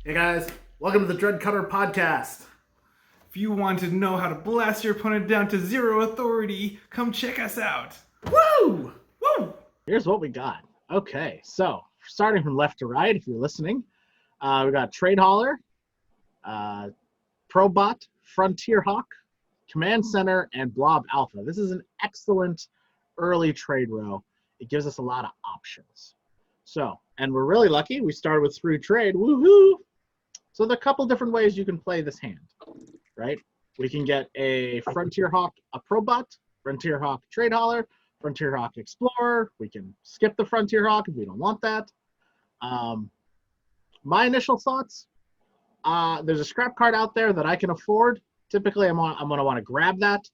Hey guys, welcome to the Dreadcutter Podcast. If you want to know how to blast your opponent down to zero authority, come check us out. Woo! Woo! Here's what we got. Okay, so starting from left to right, if you're listening, we got Trade Hauler, Probot, Frontier Hawk, Command Center, and Blob Alpha. This is an excellent early trade row. It gives us a lot of options. So, and we're really lucky. We started with 3 trade. Woohoo! So there are a couple different ways you can play this hand, right? We can get a Frontier Hawk, a Probot, Frontier Hawk Trade Hauler, Frontier Hawk Explorer. We can skip the Frontier Hawk if we don't want that. My initial thoughts, there's a scrap card out there that I can afford. Typically, I'm going to want to grab that,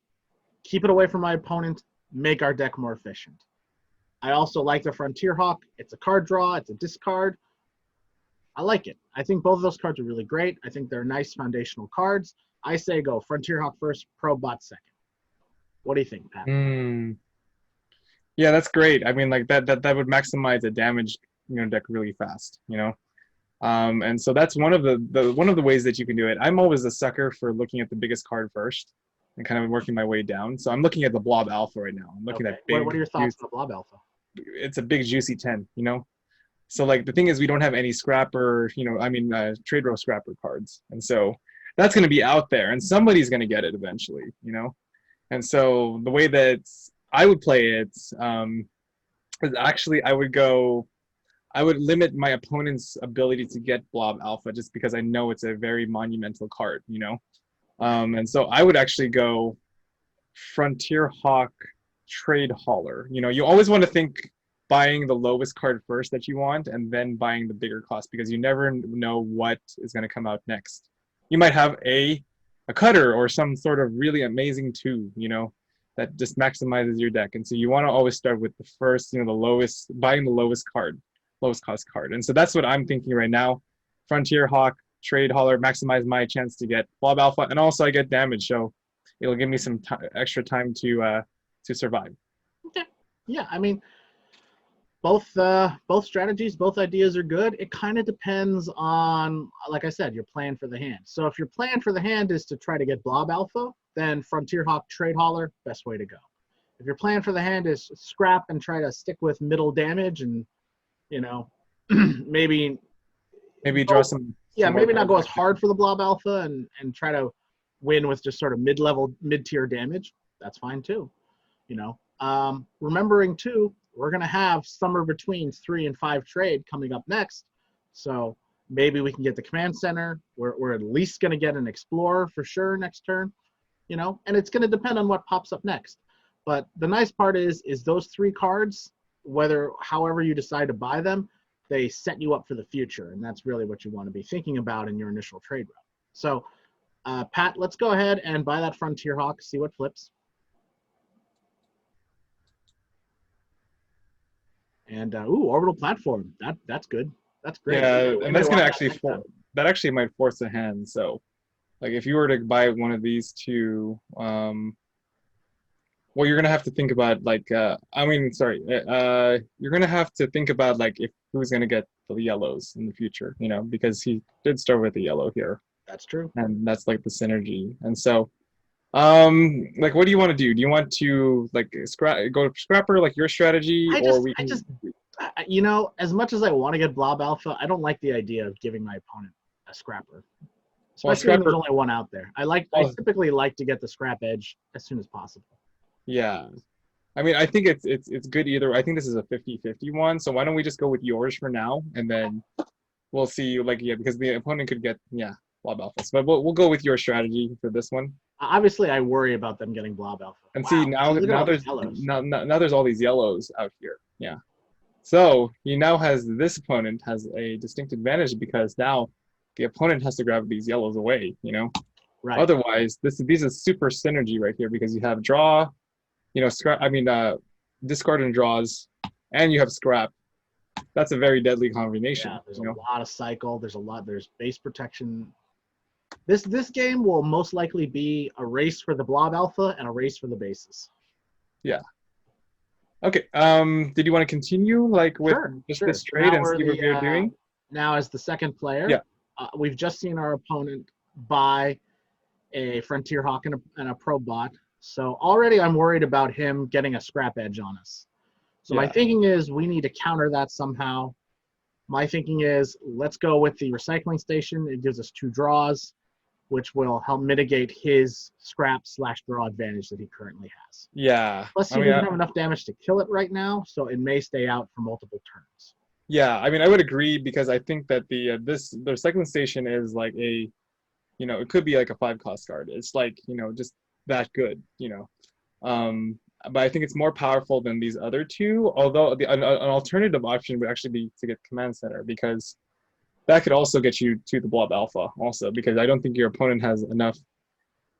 keep it away from my opponent, make our deck more efficient. I also like the Frontier Hawk. It's a card draw. It's a discard. I like it. I think both of those cards are really great. I think they're nice foundational cards. I say go Frontier Hawk first, Probot second. What do you think, Pat? Yeah, that's great. I mean, like that would maximize the damage, deck really fast, and so that's one of the ways that you can do it. I'm always a sucker for looking at the biggest card first and kind of working my way down. So I'm looking at the Blob Alpha right now. I'm looking at big. What are your thoughts on the Blob Alpha? It's a big juicy 10, So like the thing is, we don't have any scrapper, trade row scrapper cards, and so that's going to be out there, and somebody's going to get it eventually, And so the way that I would play it is actually I would limit my opponent's ability to get Blob Alpha just because I know it's a very monumental card, and so I would actually go Frontier Hawk Trade Hauler. You always want to think buying the lowest card first that you want and then buying the bigger cost, because you never know what is going to come out next. You might have a cutter or some sort of really amazing 2, that just maximizes your deck. And so you want to always start with the first, buying the lowest cost card. And so that's what I'm thinking right now. Frontier Hawk, Trade Hauler, maximize my chance to get Blob Alpha, and also I get damage, so it'll give me some extra time to survive. Okay. Yeah, I mean, both strategies, both ideas are good. It kind of depends on, like I said, your plan for the hand. So if your plan for the hand is to try to get Blob Alpha, then Frontier Hawk Trade Hauler, best way to go. If your plan for the hand is scrap and try to stick with middle damage and, maybe draw some. Yeah, maybe not go as hard for the Blob Alpha and try to win with just sort of mid-tier damage. That's fine too. Remembering too, we're going to have somewhere between 3 and 5 trade coming up next. So maybe we can get the Command Center. We're at least going to get an Explorer for sure next turn, and it's going to depend on what pops up next. But the nice part is those 3 cards, however you decide to buy them, they set you up for the future. And that's really what you want to be thinking about in your initial trade route. So Pat, let's go ahead and buy that Frontier Hawk, see what flips. And orbital platform. That's good. That's great. Yeah, and that's gonna actually might force a hand. So, like if you were to buy one of these 2, well, you're gonna have to think about you're gonna have to think about like if who's gonna get the yellows in the future, because he did start with the yellow here. That's true. And that's like the synergy. And so, what do you want to do? Do you want to go scrapper like your strategy, as much as I want to get Blob Alpha, I don't like the idea of giving my opponent a scrapper, especially when there's only one out there. I typically like to get the scrap edge as soon as possible. Yeah, I mean, I think it's good either. I think this is a 50-50 one. So why don't we just go with yours for now, and then we'll see. Because the opponent could get Blob Alphas, but we'll go with your strategy for this one. Obviously, I worry about them getting Blob Alpha. And see, now there's all these yellows out here. Yeah. So this opponent has a distinct advantage because now the opponent has to grab these yellows away, Right. Otherwise, these is super synergy right here because you have draw, discard and draws, and you have scrap. That's a very deadly combination. Yeah, there's a lot of cycle. There's base protection. This game will most likely be a race for the Blob Alpha and a race for the bases. Yeah. Okay. Did you want to continue with this trade and see what we're doing? Now as the second player. Yeah. we've just seen our opponent buy a Frontier Hawk and a Pro Bot. So already I'm worried about him getting a scrap edge on us. So my thinking is we need to counter that somehow. My thinking is let's go with the recycling station. It gives us 2 draws, which will help mitigate his scrap/draw advantage that he currently has. Yeah. Plus, he doesn't have enough damage to kill it right now, so it may stay out for multiple turns. Yeah, I mean, I would agree because I think that the recycling station is like a, it could be like a 5-cost card. It's like, just that good, But I think it's more powerful than these other 2. Although an alternative option would actually be to get Command Center, because that could also get you to the Blob Alpha also, because I don't think your opponent has enough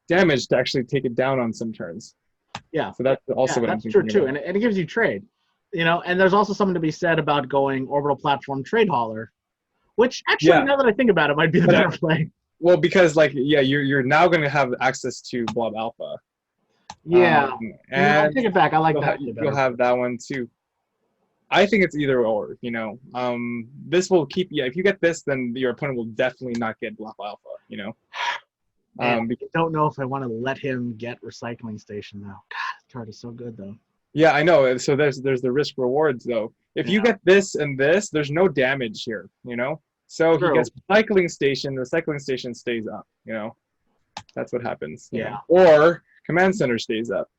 damage to actually take it down on some turns. Yeah. So that's also what I'm thinking. That's true too, and it gives you trade. And there's also something to be said about going Orbital Platform Trade Hauler, which actually, now that I think about it, might be the better play. Well, because you're now going to have access to Blob Alpha. Yeah, and I take it back. I like that. You'll have that one too. I think it's either or. This will keep. Yeah, if you get this, then your opponent will definitely not get Blob Alpha. I don't know if I want to let him get Recycling Station though. God, this card is so good though. Yeah, I know. So there's the risk rewards though. If you get this and this, there's no damage here. So True. He gets Recycling Station. The Recycling Station stays up. That's what happens. Yeah. Or Command Center stays up.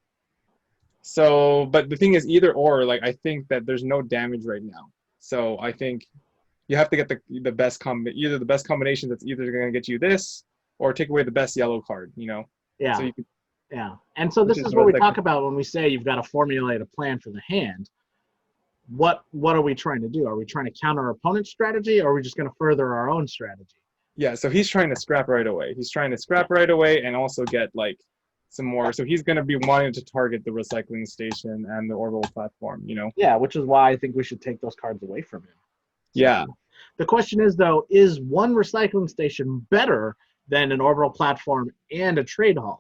So, but the thing is, either or. Like, I think that there's no damage right now. So I think you have to get the best either the best combination that's either going to get you this or take away the best yellow card. Yeah. So you can, yeah. And so this is what we talk about when we say you've got to formulate a plan for the hand. What are we trying to do? Are we trying to counter our opponent's strategy, or are we just going to further our own strategy? Yeah, so he's trying to scrap right away. He's trying to scrap right away and also get some more. So he's going to be wanting to target the Recycling Station and the Orbital Platform, Yeah, which is why I think we should take those cards away from him. Yeah. The question is, though, is one Recycling Station better than an Orbital Platform and a Trade Hauler?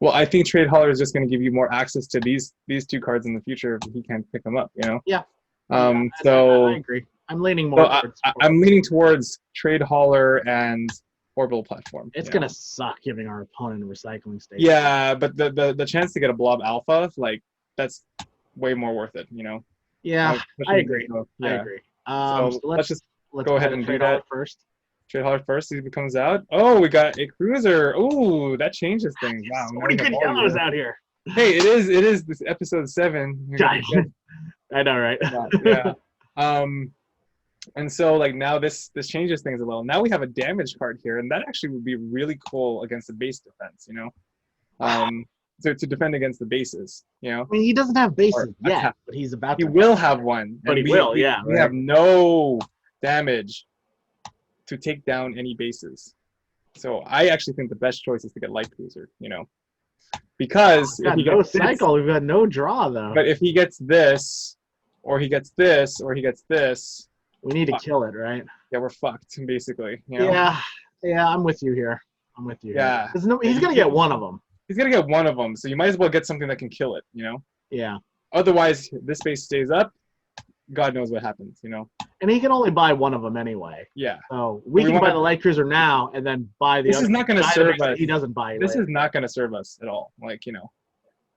Well, I think Trade Hauler is just going to give you more access to these 2 cards in the future if he can't pick them up, Yeah. So I agree. I'm leaning more towards... I'm leaning towards Trade Hauler and Orbital Platform. It's going to suck giving our opponent a Recycling Station. Yeah, but the chance to get a Blob Alpha, that's way more worth it, Yeah, I agree. Yeah. I agree. So let's go ahead and do that first. Trade Hauler first. He comes out. Oh, we got a cruiser. Oh, that changes things. Wow. So many good yellows out here. Hey, it is this episode 7. I know, right? Yeah. And so now this changes things a little. Now we have a damage card here, and that actually would be really cool against the base defense, so to defend against the bases, I mean, he doesn't have bases yet, but he's about to. He will have one. But he will, yeah. We have no damage to take down any bases. So I actually think the best choice is to get Light Cruiser, because if he gets cycle, we've got no draw though. But if he gets this, or he gets this, or he gets this, we need to kill it, right? Yeah, we're fucked basically. Yeah, I'm with you here. Yeah, he's gonna get one of them. He's gonna get one of them, so you might as well get something that can kill it. Yeah. Otherwise, this base stays up. God knows what happens. And he can only buy one of them anyway. Yeah. So we can buy the Light Cruiser now and then buy the other. This is not going to serve us. He doesn't buy it. This is not going to serve us at all.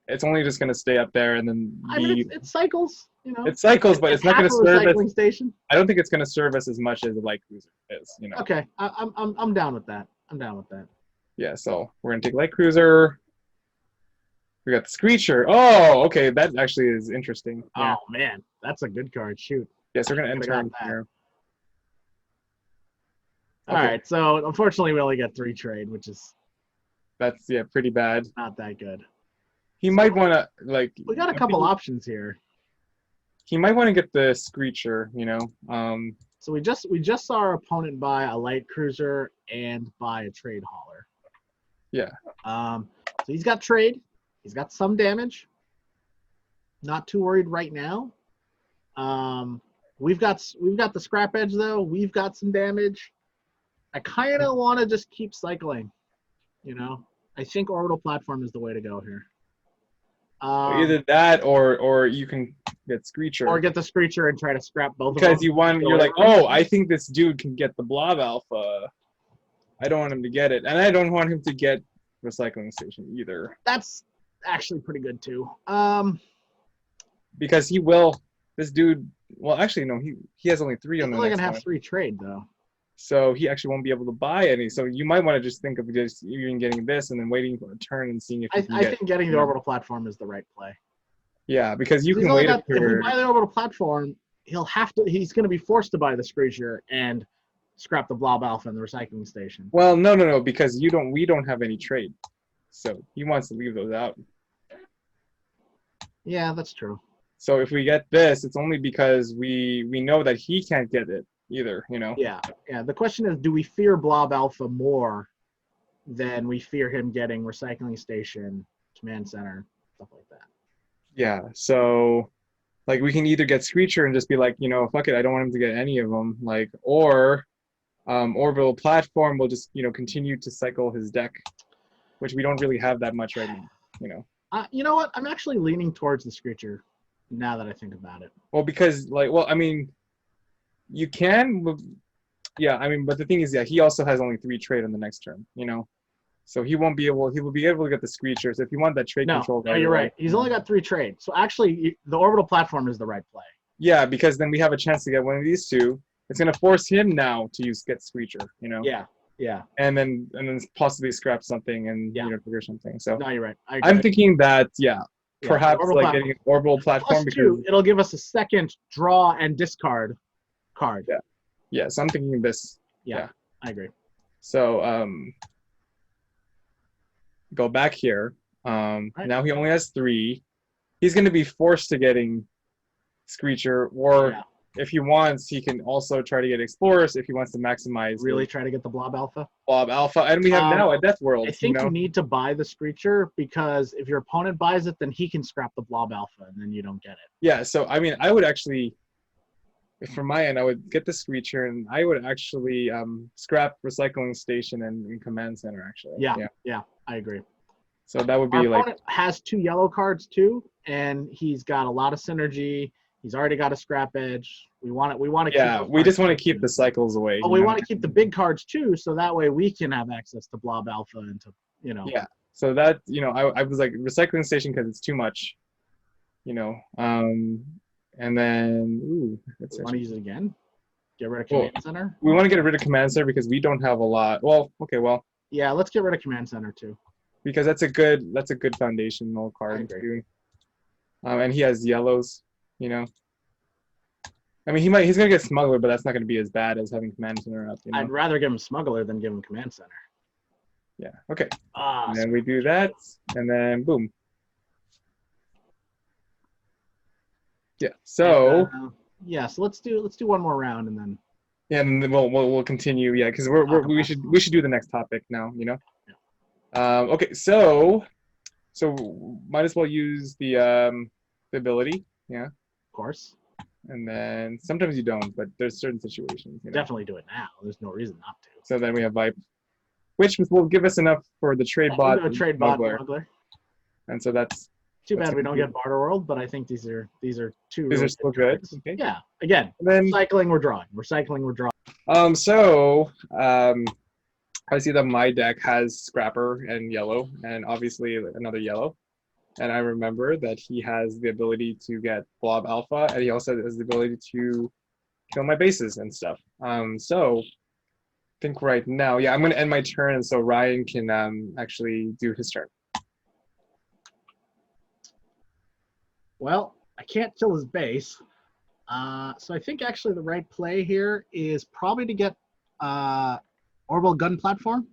It's only just going to stay up there and then. I mean, it cycles. It cycles, but it's not going to serve us. Station. I don't think it's going to serve us as much as the Light Cruiser is. Okay, I'm down with that. Yeah. So we're going to take Light Cruiser. We got the Screecher. Oh, okay. That actually is interesting. Yeah. Oh man, that's a good card. Shoot. Yes, we're going to enter here. All right, so unfortunately we only get 3 trade, which is... That's, pretty bad. Not that good. He might want to, We got a couple options here. He might want to get the Screecher, So we just saw our opponent buy a Light Cruiser and buy a Trade Hauler. Yeah. So he's got trade. He's got some damage. Not too worried right now. We've got the scrap edge though. We've got some damage. I kind of want to just keep cycling. I think Orbital Platform is the way to go here. Either that or you can get Screecher. Or get the Screecher and try to scrap both of them. Because you're like, oh, I think this dude can get the Blob Alpha. I don't want him to get it. And I don't want him to get Recycling Station either. That's actually pretty good too. Because he will, this dude, well, actually, no, he has only 3 on the He's only next going to have one. 3 trade though. So he actually won't be able to buy any. So you might want to just think of just even getting this and then waiting for a turn and seeing if you can I think getting the orbital platform is the right play. Yeah, because you He's can only wait got, a if we turn. buy the orbital platform, he's going to be forced to buy the Screecher and scrap the Blob Alpha and the Recycling Station. Well, no, because we don't have any trade. So he wants to leave those out. Yeah, that's true. So if we get this, it's only because we know that he can't get it either, you know? Yeah. The question is, do we fear Blob Alpha more than we fear him getting Recycling Station, Command Center, stuff like that? Yeah, so like we can either get Screecher and just be like, fuck it, I don't want him to get any of them, like, or Orbital Platform will just, continue to cycle his deck, which we don't really have that much right now, You know what? I'm actually leaning towards the Screecher now that I think about it. Well, because you can, but the thing is, he also has only 3 trade on the next turn, so he will be able to get the Screecher. So if you want that trade control, you're right. He's only got 3 trade. So actually, the Orbital Platform is the right play. Yeah, because then we have a chance to get one of these 2. It's going to force him now to get Screecher, Yeah. And then possibly scrap something and trigger something. So No, you're right. I'm thinking that perhaps Orbital getting an Orbital Platform Plus because 2, it'll give us a second draw and discard card. Yeah, so I'm thinking this. Yeah. I agree. So go back here. Right. Now he only has 3. He's going to be forced to getting Screecher, or if he wants, he can also try to get Explorers if he wants to maximize. Really try to get the Blob Alpha? Blob Alpha. And we have now a Death World. I think you need to buy the Screecher because if your opponent buys it, then he can scrap the Blob Alpha and then you don't get it. Yeah, so I mean, I would actually, from my end, I would get the Screecher and I would actually scrap Recycling Station and Command Center, actually. Yeah, I agree. So that would be Our like. opponent has 2 yellow cards too, and he's got a lot of synergy. He's already got a scrap edge. We want to. Yeah, we just want to keep the cycles away. But we want to keep the big cards too, so that way we can have access to Blob Alpha and to Yeah. So that I was like Recycling Station because it's too much. And then Want to use it again? Get rid of Command Center. We want to get rid of Command Center because we don't have a lot. Well, okay, well. Yeah, let's get rid of Command Center too. Because that's a good foundational card too. And he has yellows. I mean, he's gonna get Smuggler, but that's not gonna be as bad as having Command Center up. I'd rather give him Smuggler than give him Command Center. Yeah. Okay. And then we do that, and then boom. Yeah. So. So let's do one more round, and then. Yeah, and then we'll continue. Yeah, because we should do the next topic now. Yeah. Okay. So might as well use the ability. Yeah. Of course. And then sometimes you don't, but there's certain situations. Definitely do it now. There's no reason not to. So then we have Vipe, which will give us enough for the trade bot. We'll do a trade bot smuggler. And so that's too bad we don't get Barter World, but I think these are 2. These are still good. Okay. Yeah. Again, cycling, we're drawing. We're cycling, we're drawing. I see that my deck has Scrapper and yellow, and obviously another yellow. And I remember that he has the ability to get Blob Alpha, and he also has the ability to kill my bases and stuff. So I think right now, I'm going to end my turn, and so Ryan can actually do his turn. Well, I can't kill his base. So I think actually the right play here is probably to get Orbital Gun Platform.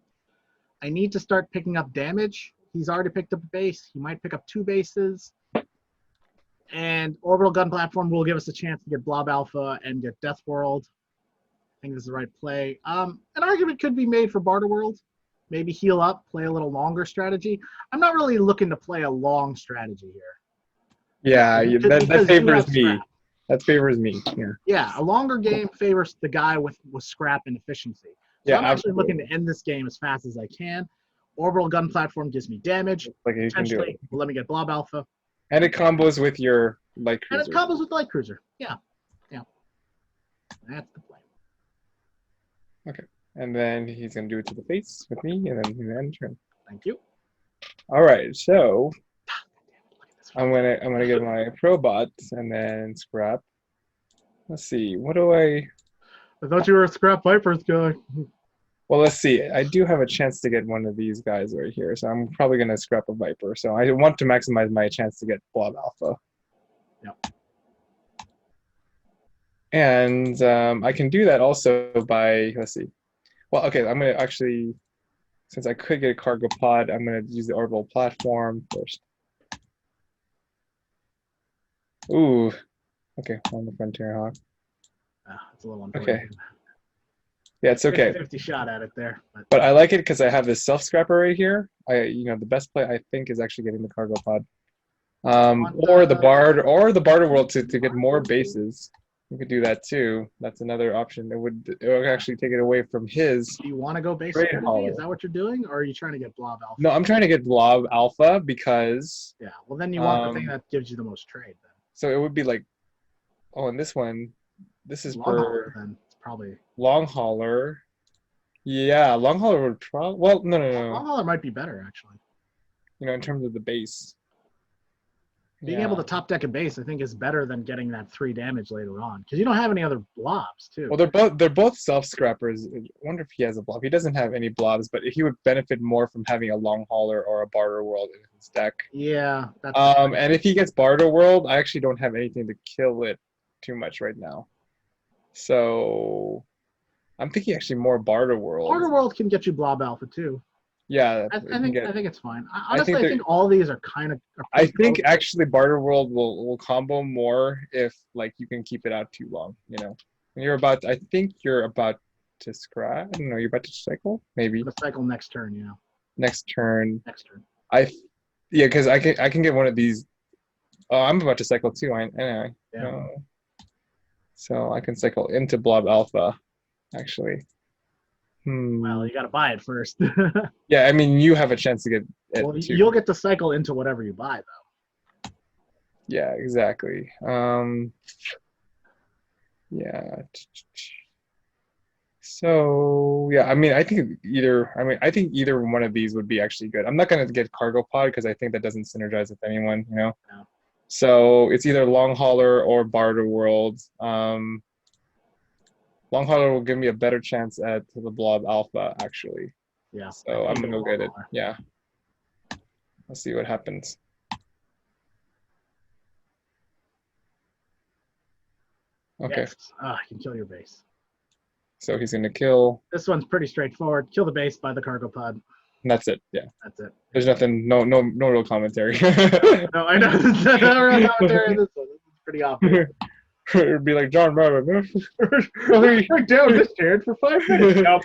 I need to start picking up damage. He's already picked up a base. He might pick up 2 bases. And Orbital Gun Platform will give us a chance to get Blob Alpha and get Death World. I think this is the right play. An argument could be made for Barter World. Maybe heal up, play a little longer strategy. I'm not really looking to play a long strategy here. Yeah, that favors me. That favors me. Yeah. Yeah, a longer game favors the guy with scrap and efficiency. So I'm actually looking to end this game as fast as I can. Orbital Gun Platform gives me damage. Like you can do it. Let me get Blob Alpha. And it combos with your light And cruiser. it combos with light cruiser. Yeah. That's the plan. And then he's gonna do it to the face with me, and then he's end turn. Thank you. All right, so Look at this. I'm gonna get my Probot and then scrap. Let's see, what do I? I thought you were a Scrap Vipers guy. Well, let's see. I do have a chance to get one of these guys right here, so I'm probably gonna scrap a Viper. So I want to maximize my chance to get Blob Alpha. Yep. And I can do that also by, let's see. Well, okay, I'm gonna actually, since I could get a cargo pod, I'm gonna use the orbital platform first. Ooh, okay, on the Frontier Hawk. It's a little unfortunate. Okay. Yeah, it's okay. 50 shot at it there. But I like it because I have this self scrapper right here. The best play I think is actually getting the cargo pod, or the barter world to get more bases. You could do that too. That's another option. It would actually take it away from his. Do you want to go base Great security? hauler. Is that what you're doing, or are you trying to get Blob Alpha? No, I'm trying to get Blob Alpha because. Yeah. Well, then you want the thing that gives you the most trade. Then. So it would be like, oh, and this one, this is Long for hauler, then it's probably. long hauler. Yeah, long hauler would probably. Well, no. Long hauler might be better actually. In terms of the base. Being able to top deck a base, I think, is better than getting that 3 damage later on because you don't have any other blobs too. Well, they're both self scrappers. I wonder if he has a blob. He doesn't have any blobs, but he would benefit more from having a long hauler or a barter world in his deck. Yeah. That's And if he gets barter world, I actually don't have anything to kill it too much right now. So I'm thinking actually more barter world. Barter World can get you Blob Alpha too. Yeah, I think it's fine. Honestly, think I think all these are kind of. I think actually barter world will combo more if like you can keep it out too long. I think you're about to scrap. I don't know. You're about to cycle, maybe. The cycle next turn. Next turn. Next turn. Because I can get one of these. Oh, I'm about to cycle too. Anyway. Yeah. So I can cycle into Blob Alpha, actually. Well, you got to buy it first. Yeah, I mean, you have a chance to get it Well, too. you'll get to cycle into whatever you buy, though. Yeah, exactly. Yeah. So yeah, I mean, I think either one of these would be actually good. I'm not gonna get cargo pod because I think that doesn't synergize with anyone, No. So it's either long hauler or barter world. Long hauler will give me a better chance at the Blob Alpha, actually. Yeah. So I'm gonna go get it. Yeah. Let's see what happens. Okay. Yes. You can kill your base. So he's gonna kill. This one's pretty straightforward. Kill the base, buy the cargo pod. And that's it. Yeah. That's it. There's nothing. No real commentary. No, I know. No real commentary in this one. This is pretty obvious. It'd be like John Robert. Break down this turn for 5 minutes. Nope.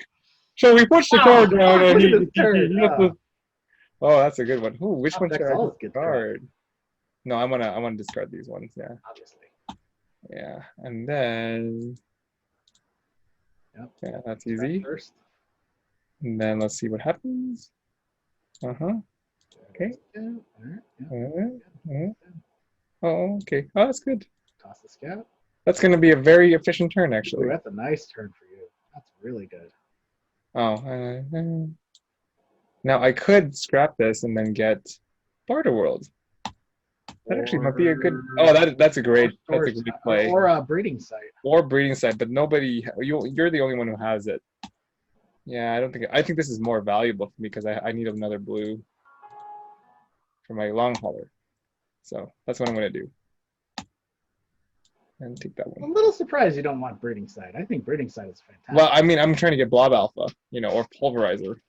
So we push the card down and he this turn. Oh, that's a good one. Ooh, which one That's should I all good discard? No, I wanna discard these ones. Yeah. Obviously. Yeah, and then. Yep. Yeah, that's easy. First. And then let's see what happens. Okay. Oh, okay. Oh, that's good. Toss the scout. That's going to be a very efficient turn, actually. Ooh, that's a nice turn for you. That's really good. Oh. Now I could scrap this and then get Barter World. That actually might be a good. Oh, that's a great play. Or a breeding site. Or breeding site, but nobody. You're the only one who has it. Yeah, I think this is more valuable for me because I need another blue for my long hauler. So that's what I'm gonna do. And take that I'm one. a little surprised you don't want breeding site. I think breeding site is fantastic. Well, I mean, I'm trying to get Blob Alpha, or Pulverizer.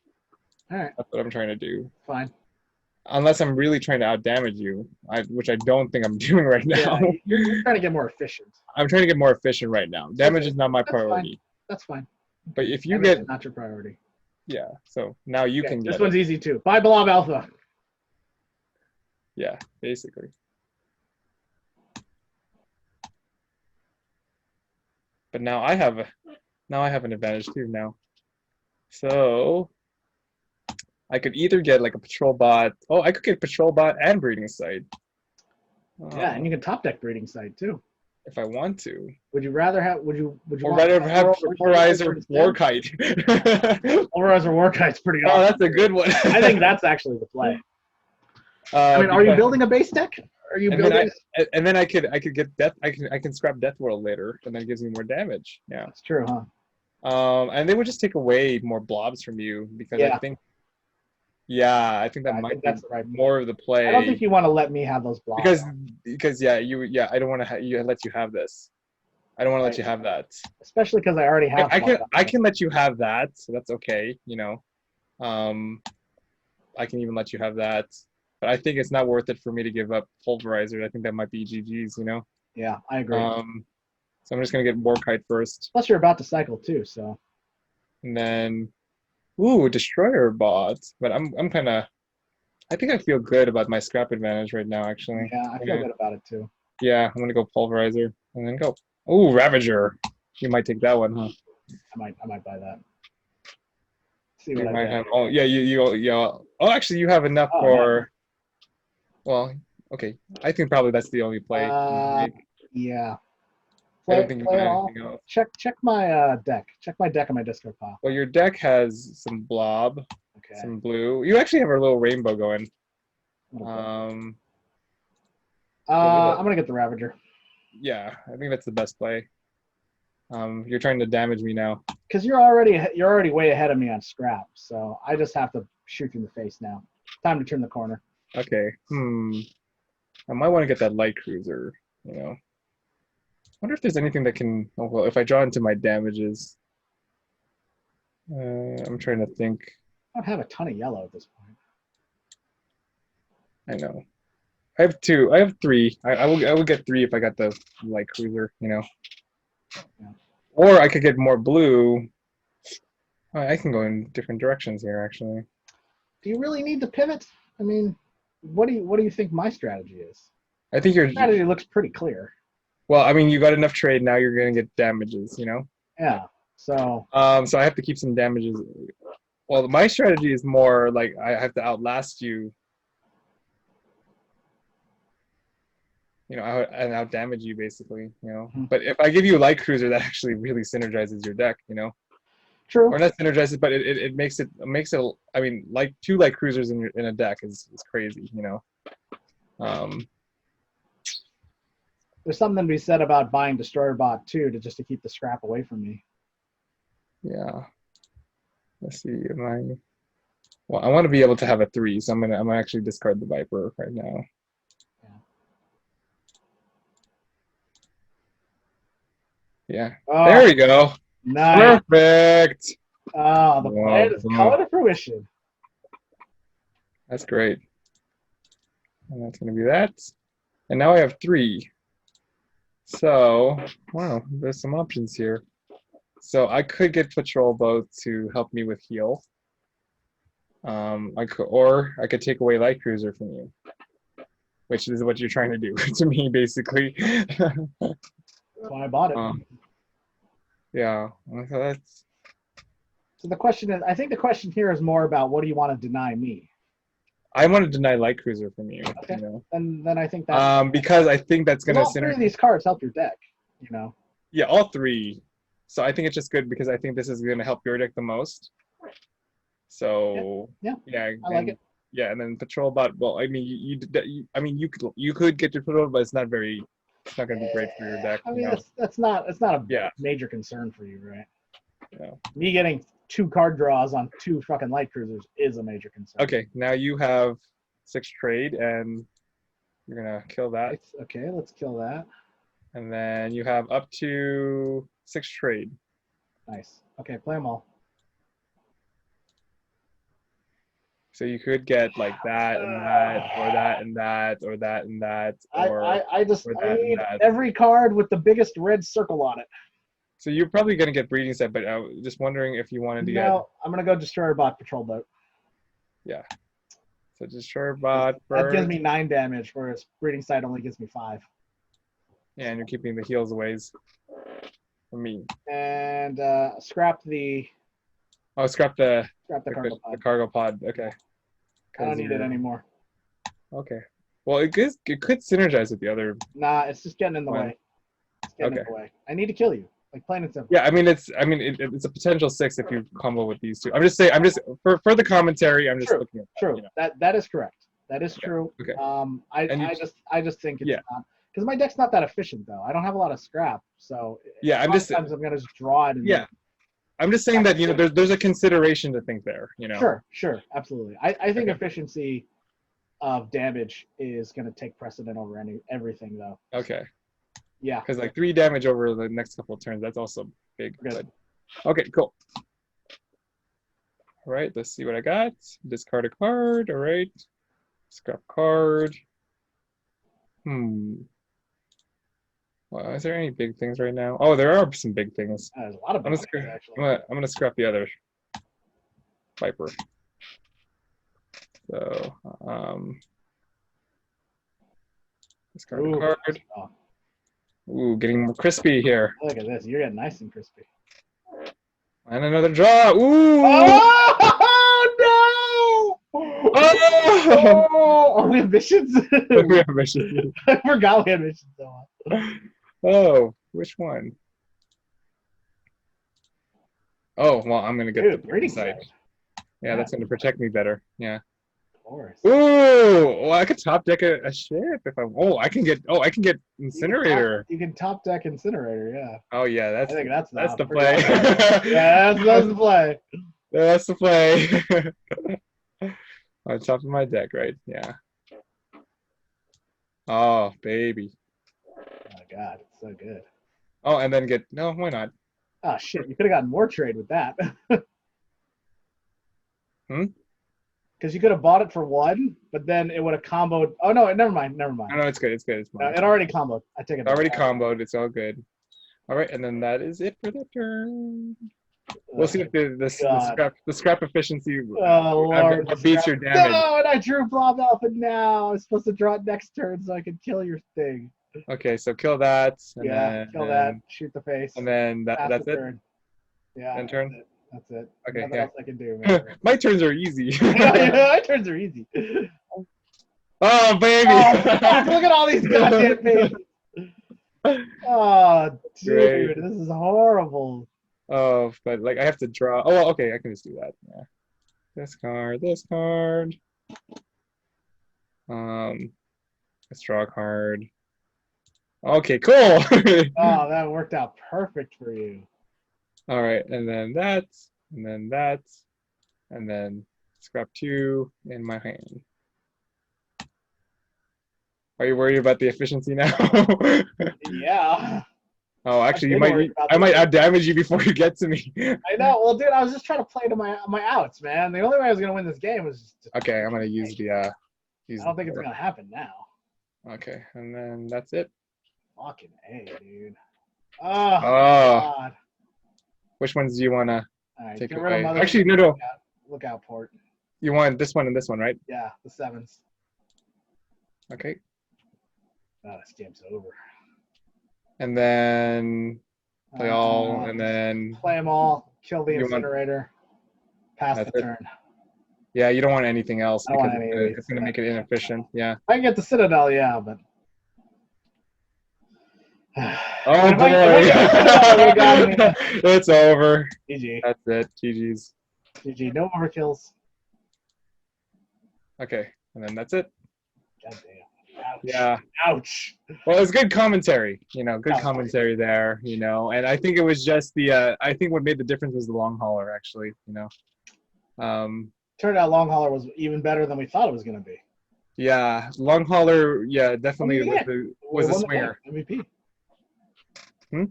All right. That's what I'm trying to do. Fine. Unless I'm really trying to outdamage you, which I don't think I'm doing right now. Yeah, you're trying to get more efficient. I'm trying to get more efficient right now. Damage is not my priority. That's fine. But if you Damage get is not your priority. Yeah, so now you can get this one's easy too. Buy Blob Alpha. Yeah, basically. But now I have an advantage too now. So I could either get like a patrol bot. Oh, I could get patrol bot and breeding site. Yeah, and you can top deck breeding site too. If I want to. Would you rather have? Would you Or want rather have Polarizer instead? Warkite. Polarizer Warkite's pretty Oh, awesome. that's a good one. I think that's actually the play. I mean, are you building a base deck? Are you building? And then I could get death. I can scrap Death World later, and then it gives me more damage. Yeah. That's true, huh? And they would just take away more blobs from you because Yeah. I think. Yeah, I think that might be that's the right more of the play. I don't think you want to let me have those blocks. Because I don't want to let you have this. I don't want to let you have that. Especially because I already have. I can let you have that, so that's okay. You know, I can even let you have that, but I think it's not worth it for me to give up Pulverizer. I think that might be GG's. You know. Yeah, I agree. So I'm just gonna get Warkite first. Plus, you're about to cycle too, so. And then, ooh, Destroyer bot. But I'm kind of. I think I feel good about my scrap advantage right now. Actually. Yeah, I feel good about it too. Yeah, I'm gonna go Pulverizer and then go. Ooh, Ravager. You might take that one, huh? I might buy that. See what I get. Have, oh yeah, yeah. Oh, actually, you have enough for. Yeah. Well, okay. I think probably that's the only play. Yeah. I don't think you can anything else. Check my deck. Check my deck on my discard pile. Well, your deck has some blob, Okay. some blue. You actually have a little rainbow going. Okay. I'm gonna get the Ravager. Yeah, I think that's the best play. You're trying to damage me now. Because you're already way ahead of me on scrap, so I just have to shoot you in the face now. Time to turn the corner. Okay. I might want to get that light cruiser. You know. Wonder if there's anything that can. Oh well, if I draw into my damages. I'm trying to think. I don't have a ton of yellow at this point. I know. I have two. I have three. I will get three if I got the light cruiser. You know. Yeah. Or I could get more blue. I can go in different directions here, actually. Do you really need to pivot? I mean, what do you think my strategy is? I think your strategy looks pretty clear. Well, I mean, you got enough trade. Now you're gonna get damages. You know. Yeah. So. So I have to keep some damages. Well, my strategy is more like I have to outlast you. You know, and out damage you basically. You know. Mm-hmm. But if I give you a light cruiser, that actually really synergizes your deck. You know. True. Or not synergizes, but it makes it. I mean, like two light cruisers in a deck is crazy. You know. There's something to be said about buying Destroyer Bot too, to keep the scrap away from me. Yeah. Let's see. Well, I want to be able to have a 3, so I'm gonna actually discard the Viper right now. Yeah. Oh, there we go. Nice. Perfect. Oh, the plan is coming to fruition. That's great. And that's gonna be that. And now I have 3. So, wow, there's some options here. So I could get Patrol Boat to help me with heal. I could take away Light Cruiser from you, which is what you're trying to do to me, basically. That's why I bought it. Yeah, so that's. So the question is, I think the question here is more about what do you want to deny me? I want to deny Light Cruiser from you. Okay. You know? And then I think that. Because I think that's gonna. All 3 of these cards help your deck. You know. Yeah, all 3. So I think it's just good because I think this is gonna help your deck the most. So yeah, I like it. Yeah, and then Patrol Bot. Well, I mean, you could get your Patrol, but it's not gonna be great for your deck. I mean, that's not a Yeah. major concern for you, right? Yeah. Me getting 2 card draws on 2 fucking Light Cruisers is a major concern. Okay, now you have 6 trade, and you're gonna kill that. Okay, let's kill that. And then you have up to 6 trade. Nice. Okay, play them all. So you could get like that and that, or that and that, or that and that, or I need every card with the biggest red circle on it. So you're probably gonna get Breeding Set, but I was just wondering if you wanted to get. No, I'm gonna go Destroyer Bot Patrol Boat. Yeah. So Destroyer Bot first. That gives me 9 damage, whereas Breeding Sight only gives me 5. Yeah, and you're keeping the heals away from me. And scrap the. Oh, scrap the Cargo pod. The cargo pod. Okay. I don't need it anymore. Okay. Well, it could synergize with the other. Nah, it's just getting in the Fine. way. It's getting in the way. I need to kill you. Like plain and simple. Yeah, I mean it's a potential 6 if you combo with these two. I'm just for the commentary. I'm just True. looking at True. You know. That is correct. That is true. Okay. I just think it's Yeah. not, because my deck's not that efficient though. I don't have a lot of scrap, so Yeah, sometimes I'm gonna just draw it. And Yeah, I'm just saying that there's a consideration to think there. Sure, absolutely. I think efficiency of damage is gonna take precedent over everything though. Okay. Yeah. Because like 3 damage over the next couple of turns, that's also big. Good. Okay, cool. All right, let's see what I got. Discard a card. All right. Scrap card. Well, is there any big things right now? Oh, there are some big things. There's a lot of big things, actually. I'm gonna scrap the other Viper. So, discard a card. Ooh, getting more crispy here. Look at this. You're getting nice and crispy. And another draw. Ooh! Oh, no! Oh, we have missions? We have missions. I forgot we had missions. Oh, which one? Oh, well, I'm going to get the breeding side. Yeah, that's going to protect me better. Yeah. Of course. Ooh, well, I could top deck a ship if I. Oh, I can get Incinerator. You can top deck Incinerator, yeah. Oh yeah, I think that's the play. Yeah, that's the play. That's the play. On top of my deck, right? Yeah. Oh, baby. Oh my god, it's so good. Oh, and then why not? Oh shit, you could have gotten more trade with that. Because you could have bought it for 1, but then it would have comboed. Oh no, never mind. No, it's good. It's fine. It already comboed. I take it. It's already comboed. It's all good. All right, and then that is it for the turn. We'll see if the scrap efficiency beats your damage. No, and I drew Blob Alpha now. I was supposed to draw it next turn so I could kill your thing. Okay, so kill that. And kill that. Shoot the face. And then that's it. Turn. Yeah. End turn. That's it. Okay. Nothing else I can do, man. My turns are easy. My turns are easy. Oh baby! Oh, fuck, look at all these goddamn pages. Oh, dude, Great. this is horrible. Oh, but like I have to draw. Oh, well, okay, I can just do that. Yeah. This card. Let's draw a card. Okay, cool. Oh, that worked out perfect for you. All right, and then that, and then scrap 2 in my hand. Are you worried about the efficiency now? Yeah. Oh, actually, I might outdamage you before you get to me. I know. Well, dude, I was just trying to play to my outs, man. The only way I was gonna win this game was just Okay, I'm gonna use the. I don't think it's gonna happen now. Okay, and then that's it. Fucking A, dude. Oh, God. Which ones do you wanna take away? Mother Actually, no. Lookout port. You want this one and this one, right? Yeah, the 7s. Okay. Oh, this game's over. And then play all, and then play them all. Kill the Incinerator. Pass the turn. Yeah, you don't want anything else because it's going to make it inefficient. Yeah. I can get the Citadel, yeah, but. Oh boy! It's over. GG. That's it. GG's. GG. No overkills. Okay, and then that's it. God damn. Ouch. Yeah. Ouch. Well, it's good commentary. Good commentary there. And I think it was just the. I think what made the difference was the long hauler, actually. Turned out long hauler was even better than we thought it was going to be. Yeah, long hauler. Yeah, definitely was a swinger. MVP. It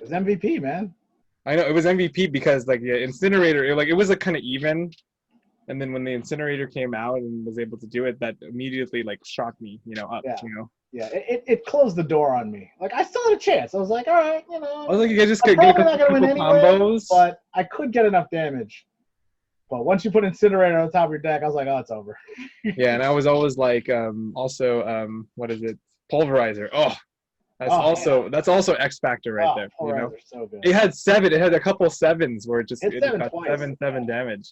was MVP, man. I know it was MVP because Incinerator. It was kind of even. And then when the Incinerator came out and was able to do it, that immediately shocked me, up. Yeah, it closed the door on me. I still had a chance. I was like, all right, I was like, you guys just get a not gonna win couple anyway, combos, but I could get enough damage. But once you put Incinerator on the top of your deck, I was like, oh, it's over. Yeah, and I was always like, what is it? Pulverizer. Oh, that's also X Factor right there. Pulverizer's so good. It had a couple 7s where it got Hit 7 twice. 7 damage.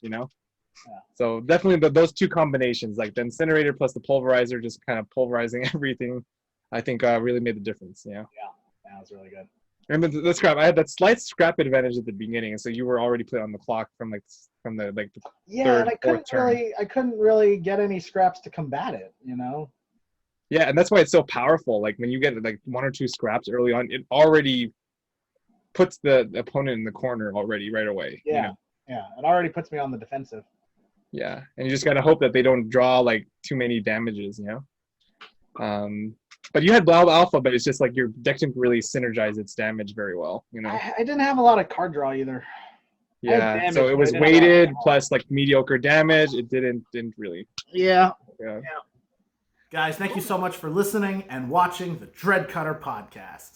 So definitely those two combinations, like the incinerator plus the pulverizer, just kind of pulverizing everything, I think really made the difference. Yeah. That was really good. Remember the scrap? I had that slight scrap advantage at the beginning, and so you were already put on the clock from the Yeah, third, and fourth turn. I couldn't really get any scraps to combat it, you know. Yeah, and that's why it's so powerful. Like when you get like 1 or 2 scraps early on, it already puts the opponent in the corner already right away. Yeah, You know? yeah, it already puts me on the defensive. Yeah, and you just gotta hope that they don't draw like too many damages, you know. But you had Blau Alpha, but it's just like your deck didn't really synergize its damage very well, you know. I didn't have a lot of card draw either. Yeah, damage, so it but was I didn't have a lot of weighted power. plus like mediocre damage. It didn't really. Yeah. Yeah. Guys, thank you so much for listening and watching the Dreadcutter Podcast.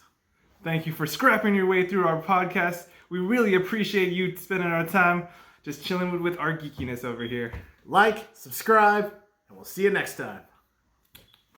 Thank you for scrapping your way through our podcast. We really appreciate you spending our time just chilling with our geekiness over here. Like, subscribe, and we'll see you next time.